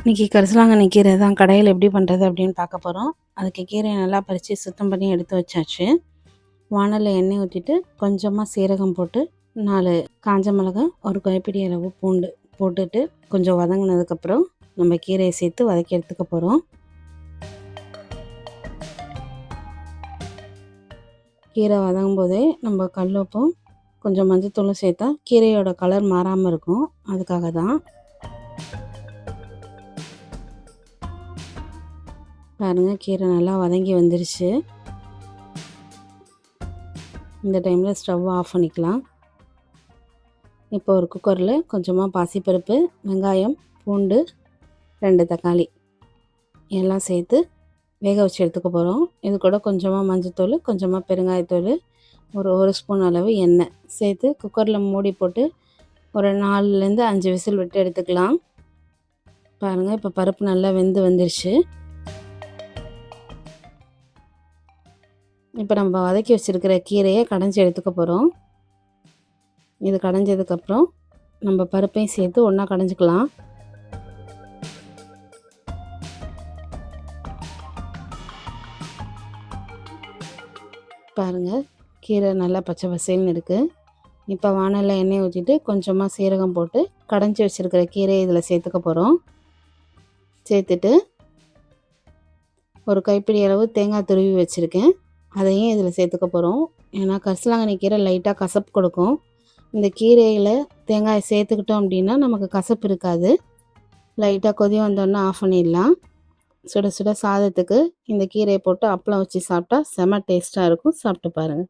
இன்றைக்கி கரிசலாங்கண்ணி கீரை தான் கடையில் எப்படி பண்ணுறது அப்படின்னு பார்க்க போகிறோம். அதுக்கு கீரையை நல்லா பறித்து சுத்தம் பண்ணி எடுத்து வச்சாச்சு. வானலில் எண்ணெய் ஊற்றிட்டு கொஞ்சமாக சீரகம் போட்டு 4 காஞ்ச மிளகாய், ஒரு கைப்பிடி அளவு பூண்டு போட்டுட்டு கொஞ்சம் வதங்கினதுக்கப்புறம் நம்ம கீரையை சேர்த்து வதக்கி எடுத்துக்க போகிறோம். கீரை வதங்கும் போதே நம்ம கல்லுப்பும் கொஞ்சம் மஞ்சத்தூளும் சேர்த்தா கீரையோட கலர் மாறாமல் இருக்கும். அதுக்காக தான். பாருங்கள், கீரை நல்லா வதங்கி வந்துருச்சு. இந்த டைமில் ஸ்டவ் ஆஃப் பண்ணிக்கலாம். இப்போ ஒரு குக்கரில் கொஞ்சமாக பாசிப்பருப்பு, வெங்காயம், பூண்டு, 2 தக்காளி எல்லாம் சேர்த்து வேக வச்சு எடுத்துக்க போகிறோம். இது கூட கொஞ்சமாக மஞ்சத்தூள், கொஞ்சமாக பெருங்காயத்தூள், ஒரு ஸ்பூன் அளவு எண்ணெய் சேர்த்து குக்கரில் மூடி போட்டு ஒரு 4லேருந்து 5 விசில் விட்டு எடுத்துக்கலாம். பாருங்கள், இப்போ பருப்பு நல்லா வெந்து வந்துருச்சு. இப்போ நம்ம வதக்கி வச்சுருக்கிற கீரையை கடைஞ்சி எடுத்துக்க போகிறோம். இது கடைஞ்சதுக்கப்புறம் நம்ம பருப்பையும் சேர்த்து ஒன்றா கடைஞ்சிக்கலாம். பாருங்கள், கீரை நல்லா பச்சை பசேல்னு இருக்குது. இப்போ வானலில் எண்ணெய் ஊற்றிட்டு கொஞ்சமாக சீரகம் போட்டு கடைஞ்சி வச்சுருக்கிற கீரையை இதில் சேர்த்துக்க போகிறோம். சேர்த்துட்டு ஒரு கைப்பிடி அளவு தேங்காய் துருவி வச்சுருக்கேன், அதையும் இதில் சேர்த்துக்க போகிறோம். ஏன்னா கரிசலாங்கண்ணி கீரை லைட்டாக கசப்பு கொடுக்கும். இந்த கீரையில் தேங்காயை சேர்த்துக்கிட்டோம் அப்படின்னா நமக்கு கசப்பு இருக்காது. லைட்டாக கொதி வந்தோடனே ஆஃப் பண்ணிடலாம். சுட சுட சாதத்துக்கு இந்த கீரையை போட்டு அப்பளம் வச்சு சாப்பிட்டா செம டேஸ்ட்டாக இருக்கும். சாப்பிட்டு பாருங்கள்.